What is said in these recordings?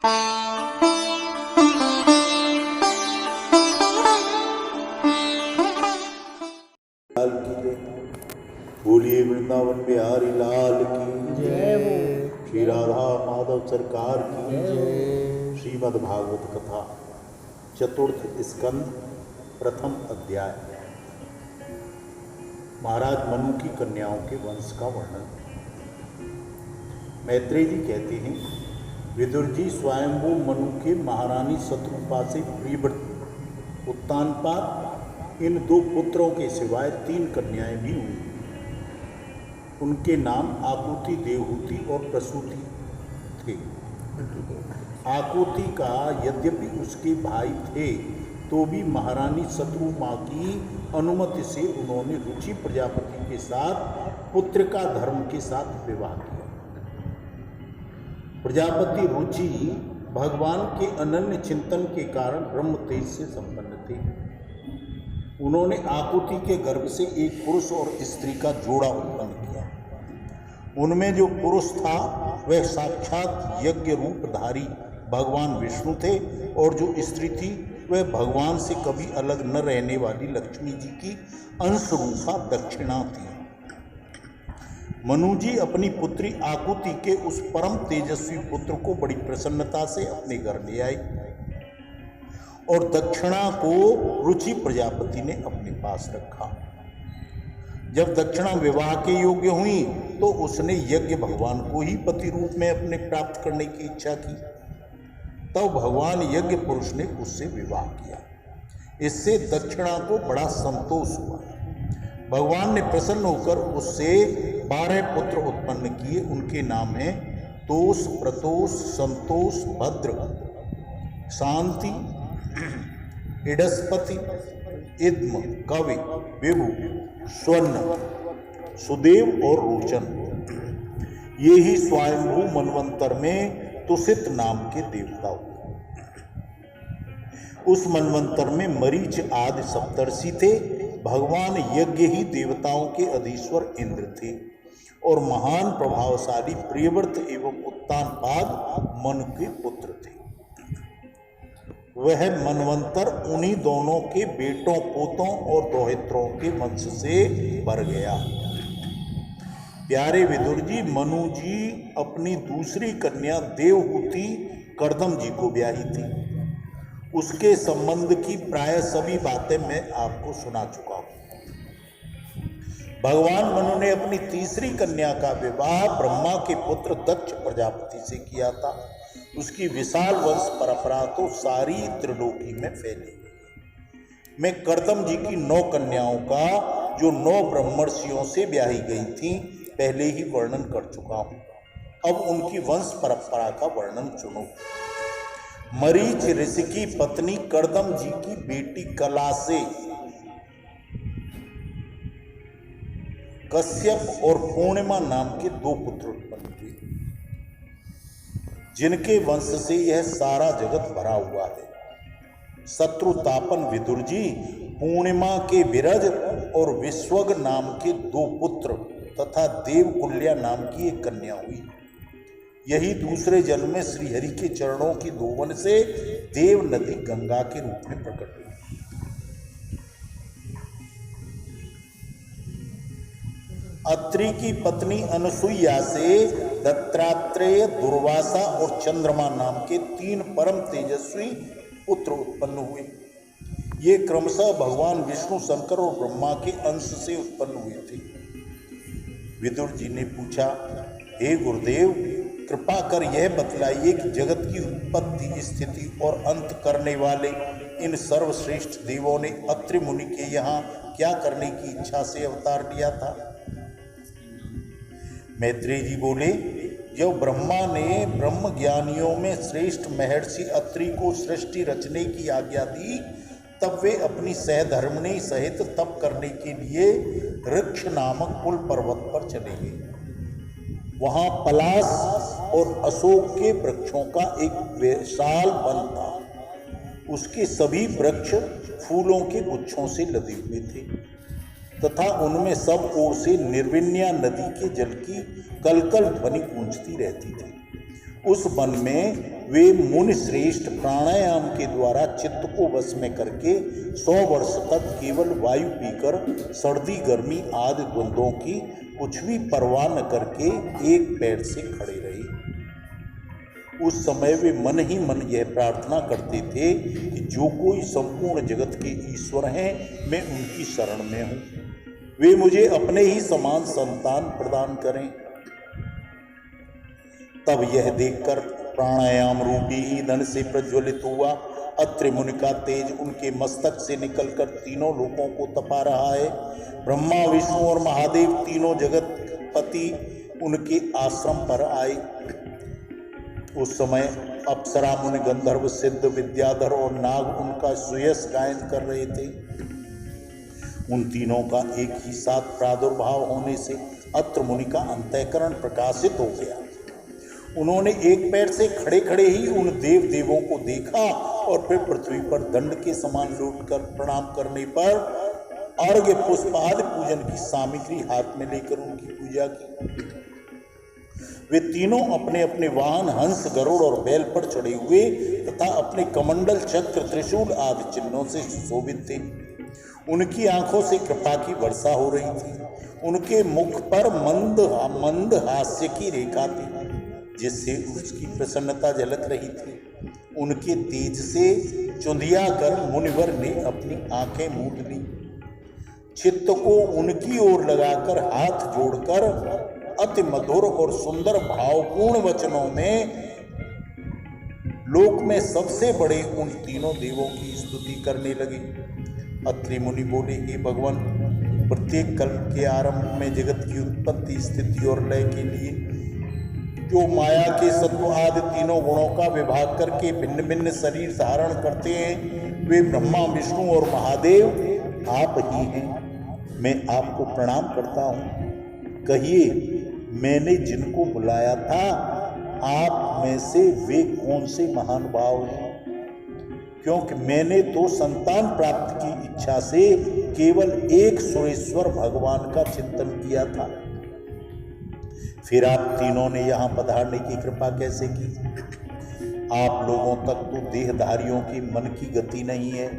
लाल की जय। बोलिए वृंदावन बिहारी लाल की जय हो। श्री राधा माधव सरकार की जय। श्रीमद् भागवत कथा चतुर्थ स्कंद प्रथम अध्याय। महाराज मनु की कन्याओं के वंश का वर्णन। मैत्रेय जी कहते हैं, विदुर जी स्वयंभू मनु के महारानी शत्रुपा से प्रियव्रत उत्तानपाद इन दो पुत्रों के सिवाय 3 कन्याएं भी हुई। उनके नाम आकुति, देवहूति और प्रसूति थे। आकुति का यद्यपि उसके भाई थे तो भी महारानी शत्रुपा की अनुमति से उन्होंने रुचि प्रजापति के साथ पुत्रिका धर्म के साथ विवाह किया। प्रजापति रुचि भगवान के अनन्य चिंतन के कारण ब्रह्म तेज से संपन्न थे। उन्होंने आकुति के गर्भ से एक पुरुष और स्त्री का जोड़ा उत्पन्न किया। उनमें जो पुरुष था वह साक्षात यज्ञ रूपधारी भगवान विष्णु थे और जो स्त्री थी वह भगवान से कभी अलग न रहने वाली लक्ष्मी जी की अंश रूपा दक्षिणा थी। मनु जी अपनी पुत्री आकुति के उस परम तेजस्वी पुत्र को बड़ी प्रसन्नता से अपने घर ले आए और दक्षिणा को रुचि प्रजापति ने अपने पास रखा। जब दक्षिणा विवाह के योग्य हुई तो उसने यज्ञ भगवान को ही पति रूप में अपने प्राप्त करने की इच्छा की। तब भगवान यज्ञ पुरुष ने उससे विवाह किया। इससे दक्षिणा को बड़ा संतोष हुआ। भगवान ने प्रसन्न होकर उससे 12 पुत्र उत्पन्न किए। उनके नाम हैं तोष, प्रतोष, संतोष, भद्र, शांति, इडस्पति, इद्म, कवि, विभु, स्वर्ण, सुदेव और रोचन। ये ही स्वयंभू मनवंतर में तुषित नाम के देवता हुए। उस मनवंतर में मरीच आदि सप्तर्षि थे। भगवान यज्ञ ही देवताओं के अधीश्वर इंद्र थे और महान प्रभावशाली प्रियव्रत एवं उत्तानपाद मनु के पुत्र थे। वह मनवंतर उन्हीं दोनों के बेटों, पोतों और दोहित्रों के वंश से भर गया। प्यारे विदुर जी, मनु जी अपनी दूसरी कन्या देवहूति कर्दम जी को ब्याही थी। उसके संबंध की प्राय सभी बातें मैं आपको सुना चुका हूं। भगवान मनु ने अपनी तीसरी कन्या का विवाह ब्रह्मा के पुत्र दक्ष प्रजापति से किया था। उसकी विशाल वंश परंपरा तो सारी त्रिलोकी में फैली। मैं कर्दम जी की 9 कन्याओं का, जो 9 ब्रह्मर्षियों से ब्याही गई थीं, पहले ही वर्णन कर चुका हूं। अब उनकी वंश परंपरा का वर्णन सुनो। मरीच ऋषि की पत्नी कर्दम जी की बेटी कला से कश्यप और पूर्णिमा नाम के 2 पुत्र उत्पन्न हुए, जिनके वंश से यह सारा जगत भरा हुआ है। शत्रुतापन विदुर जी, पूर्णिमा के विरज और विश्वग नाम के 2 पुत्र तथा देवकुल्या नाम की एक कन्या हुई। यही दूसरे जन्म में श्रीहरि के चरणों की धोवन से देव नदी गंगा के रूप में प्रकट हुई। अत्रि की पत्नी अनुसुईया से दत्तात्रेय, दुर्वासा और चंद्रमा नाम के 3 परम तेजस्वी पुत्र उत्पन्न हुए। ये क्रमशः भगवान विष्णु, शंकर और ब्रह्मा के अंश से उत्पन्न हुए थे। विदुर जी ने पूछा, हे गुरुदेव, कृपा कर यह बतलाइए कि जगत की उत्पत्ति, स्थिति और अंत करने वाले इन सर्वश्रेष्ठ देवों ने अत्रि मुनि के यहाँ क्या करने की इच्छा से अवतार लिया था। मैत्रेय जी बोले, जब ब्रह्मा ने ब्रह्म ज्ञानियों में श्रेष्ठ महर्षि अत्रि को सृष्टि रचने की आज्ञा दी, तब वे अपनी सहधर्मिणी सहित तप करने के लिए ऋक्ष नामक कुल पर्वत पर चले गए। वहां पलाश और अशोक के वृक्षों का एक विशाल वन था। उसके सभी वृक्ष फूलों के गुच्छों से लदे हुए थे तथा उनमें सब ओर से निर्विन्या नदी के जल की कलकल ध्वनि गूंजती रहती थी। उस वन में वे मुनि श्रेष्ठ प्राणायाम के द्वारा चित्त को वश में करके 100 वर्ष तक केवल वायु पीकर सर्दी गर्मी आदि द्वंद्वों की कुछ भी परवाह न करके एक पैर से खड़े रहे। उस समय वे मन ही मन यह प्रार्थना करते थे कि जो कोई संपूर्ण जगत के ईश्वर हैं, मैं उनकी शरण में हूँ, वे मुझे अपने ही समान संतान प्रदान करें। तब यह देखकर प्राणायाम रूपी ईंधन से प्रज्वलित हुआ अत्रि मुनि का तेज उनके मस्तक से निकलकर तीनों लोकों को तपा रहा है। ब्रह्मा विष्णु और महादेव तीनों जगतपति उनके आश्रम पर आए। उस समय अप्सरा मुनि गंधर्व सिद्ध विद्याधर और नाग उनका सुयस गायन कर रहे थे। उन तीनों का एक ही साथ प्रादुर्भाव होने से अत्रि मुनि का अंतःकरण प्रकाशित हो गया। उन्होंने एक पैर से खड़े खड़े ही उन देव देवों को देखा और फिर पृथ्वी पर दंड के समान लौटकर प्रणाम करने पर अर्घ्य पुष्प आदि पूजन की सामग्री हाथ में लेकर उनकी पूजा की। वे तीनों अपने अपने वाहन हंस गरुड़ और बैल पर चढ़े हुए तथा अपने कमंडल चक्र त्रिशूल आदि चिन्हों से सुशोभित थे। उनकी आंखों से कृपा की वर्षा हो रही थी। उनके मुख पर मंद मंद हास्य की रेखा थी जिससे उसकी प्रसन्नता झलक रही थी। उनके तेज से चुंधिया कर मुनिवर ने अपनी आंखें मूंद ली। चित्त को उनकी ओर लगाकर हाथ जोड़कर अति मधुर और सुंदर भावपूर्ण वचनों में लोक में सबसे बड़े उन तीनों देवों की स्तुति करने लगे। अत्रि मुनि बोले, हे भगवान, प्रत्येक कल्प के आरंभ में जगत की उत्पत्ति स्थिति और लय के लिए जो माया के सत्व आदि तीनों गुणों का विभाग करके भिन्न भिन्न शरीर धारण करते हैं, वे ब्रह्मा विष्णु और महादेव आप ही हैं। मैं आपको प्रणाम करता हूँ। कहिए, मैंने जिनको बुलाया था आप में से वे कौन से महानुभाव हैं? क्योंकि मैंने तो संतान प्राप्ति की इच्छा से केवल एक सुरेश्वर भगवान का चिंतन किया था। फिर आप तीनों ने यहाँ पधारने की कृपा कैसे की? आप लोगों तक तो देहधारियों के मन की गति नहीं है,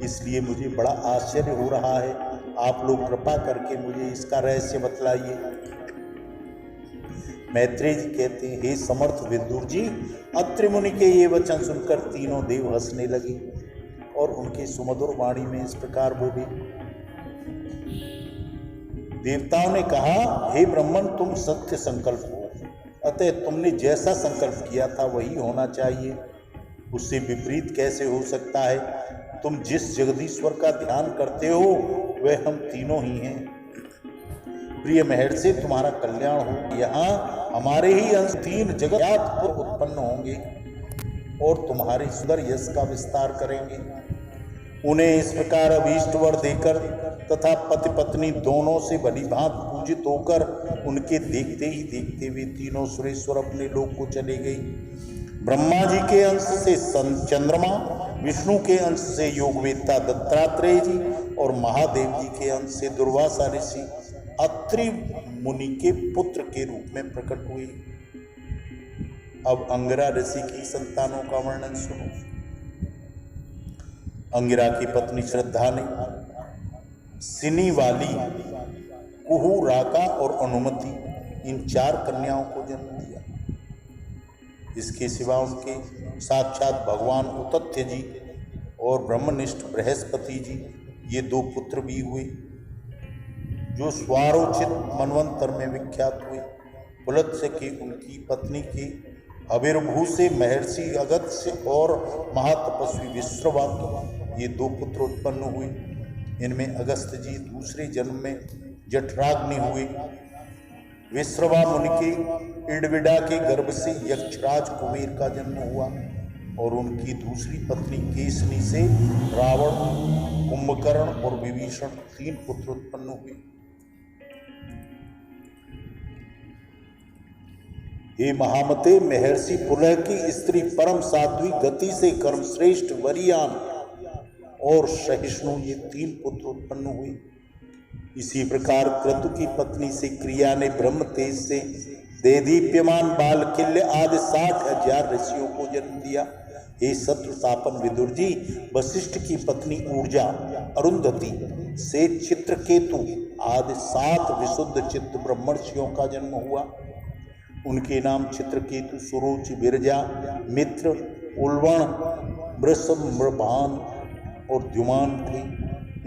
इसलिए मुझे बड़ा आश्चर्य हो रहा है। आप लोग कृपा करके मुझे इसका रहस्य बतलाइए। मैत्रेय जी कहते हैं, हे समर्थ विदुर जी, अत्रि मुनि के ये वचन सुनकर तीनों देव हंसने लगे और उनके सुमधुर वाणी में इस प्रकार बोले। देवताओं ने कहा, हे ब्रह्मन, तुम सत्य संकल्प हो, अतः तुमने जैसा संकल्प किया था वही होना चाहिए। उससे विपरीत कैसे हो सकता है? तुम जिस जगदीश्वर का ध्यान करते हो वह हम तीनों ही हैं। प्रिय महर्षि, तुम्हारा कल्याण हो। यहाँ हमारे ही अंश 3 जगत उत्पन्न होंगे और तुम्हारे सुंदर यश का विस्तार करेंगे। उन्हें इस प्रकार अभीष्ट वर देकर तथा पति पत्नी दोनों से भली भांत पूजित होकर उनके देखते ही देखते वे तीनों सुरेश्वर अपने लोक को चले गई। ब्रह्मा जी के अंश से चंद्रमा, विष्णु के अंश से योगवेत्ता दत्तात्रेय जी और महादेव जी के अंश से दुर्वासा ऋषि अत्रि मुनि के पुत्र के रूप में प्रकट हुए। अब अंगिरा ऋषि की संतानों का वर्णन सुनो। अंगिरा की पत्नी श्रद्धा ने सिनी वाली, कुहू, राका और अनुमति इन 4 कन्याओं को जन्म दिया। इसके सिवा उनके साक्षात भगवान उतथ्य जी और ब्रह्मनिष्ठ बृहस्पति जी ये 2 पुत्र भी हुए जो स्वारोचित मनवंतर में विख्यात हुए। पुलत्स्य की उनकी पत्नी के अविर्भू से महर्षि अगस्त्य और महातपस्वी विश्रवा ये 2 पुत्र उत्पन्न हुए। इनमें अगस्त्य जी दूसरे जन्म में जठराग्नि हुए। विश्रवा मुनि के इडविडा के गर्भ से यक्षराज कुबेर का जन्म हुआ और उनकी दूसरी पत्नी केसनी से रावण, कुंभकर्ण और विभीषण 3 पुत्र उत्पन्न हुए। हे महामते, महर्षि पुलह की स्त्री परम साध्वी, गति से कर्मश्रेष्ठ, वरीयान और सहिष्णु ये 3 पुत्र उत्पन्न हुए। इसी प्रकार क्रतु की पत्नी से क्रिया ने ब्रह्म तेज से देदीप्यमान बालकिल्य आदि 60,000 ऋषियों को जन्म दिया। हे शत्रुतापन विदुर जी, वशिष्ठ की पत्नी ऊर्जा, अरुंधति से चित्रकेतु आदि 7 विशुद्ध चित्त ब्रह्मर्षियों का जन्म हुआ। उनके नाम चित्रकेतु, सुरुचि, विरजा, मित्र, उल्वण, वृषभान और द्युमान थे।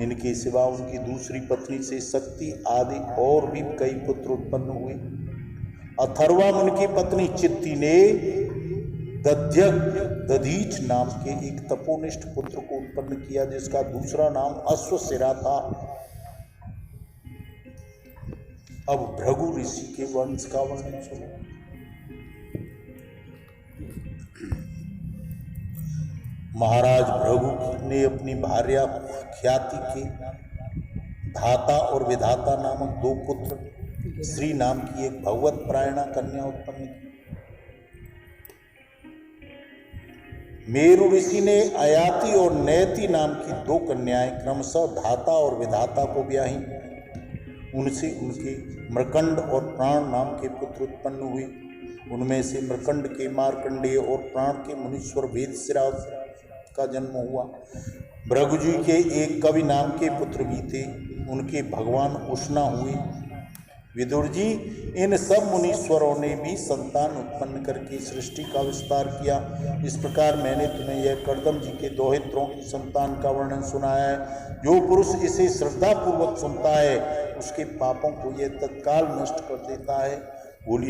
इनके सिवा उनकी दूसरी पत्नी से शक्ति आदि और भी कई पुत्र उत्पन्न हुए। अथर्वा मुनि की पत्नी चित्ती ने दधीच नाम के एक तपोनिष्ठ पुत्र को उत्पन्न किया, जिसका दूसरा नाम अश्वसिरा था। अब भृगु ऋषि के वंश का वर्णन सुनो। महाराज भृगु ने अपनी भार्या ख्याति के धाता और विधाता नामक 2 पुत्र, श्री नाम की एक भगवत प्रायणा कन्या उत्पन्न की। मेरु ऋषि ने अयाति और नयति नाम की 2 कन्याएं क्रमशः धाता और विधाता को ब्याही। उनसे उनके मृकंड और प्राण नाम के पुत्र उत्पन्न हुए। उनमें से मृकंड के मार्कंडेय और प्राण के मुनीश्वर वेदशिराज का जन्म हुआ। भृगु जी के एक कवि नाम के पुत्र भी थे, उनके भगवान उष्णा हुए। विदुर जी, इन सब मुनीश्वरों ने भी संतान उत्पन्न करके सृष्टि का विस्तार किया। इस प्रकार मैंने तुम्हें यह कर्दम जी के दोहित्रों की संतान का वर्णन सुनाया है। जो पुरुष इसे श्रद्धापूर्वक सुनता है, उसके पापों को यह तत्काल नष्ट कर देता है। बोलिए